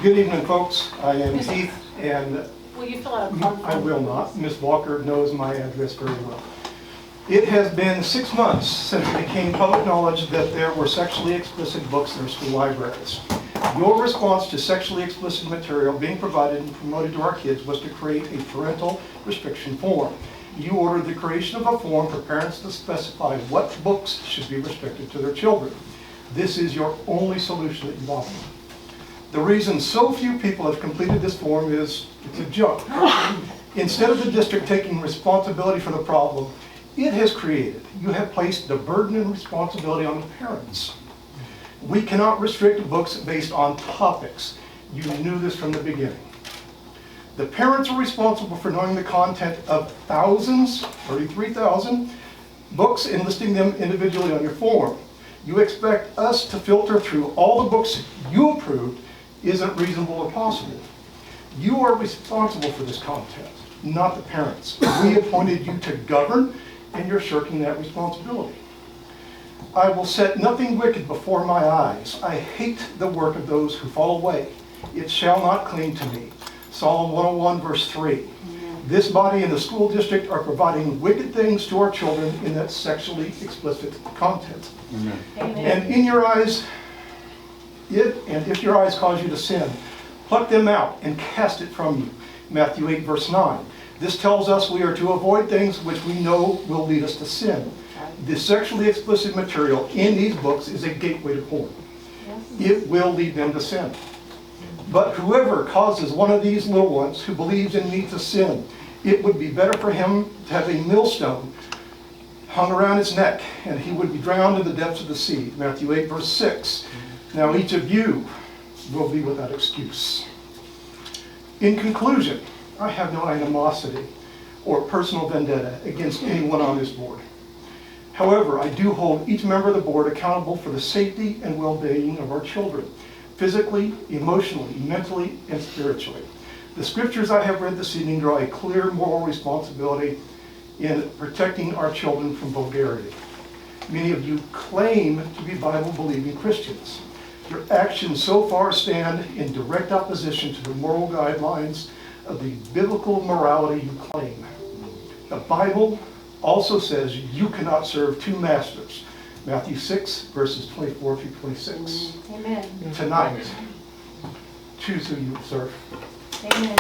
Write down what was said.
Good evening, folks. I am Heath, and Will you fill out a card? I will not. Ms. Walker knows my address very well. It has been 6 months since it became public knowledge that there were sexually explicit books in our school libraries. Your response to sexually explicit material being provided and promoted to our kids was to create a parental restriction form. You ordered the creation of a form for parents to specify what books should be restricted to their children. This is your only solution that you offer. The reason so few people have completed this form is it's a joke. Instead of the district taking responsibility for the problem it has created, you have placed the burden and responsibility on the parents. We cannot restrict books based on topics. You knew this from the beginning. The parents are responsible for knowing the content of thousands, 33,000 books and listing them individually on your form. You expect us to filter through all the books you approved isn't reasonable or possible. You are responsible for this content, not the parents. We appointed you to govern, and you're shirking that responsibility. I will set nothing wicked before my eyes. I hate the work of those who fall away. It shall not cling to me. Psalm 101, verse 3. This body and the school district are providing wicked things to our children in that sexually explicit content. Amen. And in your eyes, if your eyes cause you to sin, pluck them out and cast it from you. Matthew 8, verse 9. This tells us we are to avoid things which we know will lead us to sin. The sexually explicit material in these books is a gateway to porn. It will lead them to sin. But whoever causes one of these little ones who believes in me to sin, it would be better for him to have a millstone hung around his neck, and he would be drowned in the depths of the sea. Matthew 8, verse 6. Now each of you will be without excuse. In conclusion, I have no animosity or personal vendetta against anyone on this board. However, I do hold each member of the board accountable for the safety and well-being of our children, physically, emotionally, mentally, and spiritually. The scriptures I have read this evening draw a clear moral responsibility in protecting our children from vulgarity. Many of you claim to be Bible-believing Christians. Your actions so far stand in direct opposition to the moral guidelines of the biblical morality you claim. The Bible also says you cannot serve two masters. Matthew 6, verses 24 through 26. Amen. Tonight, choose who you serve. Amen.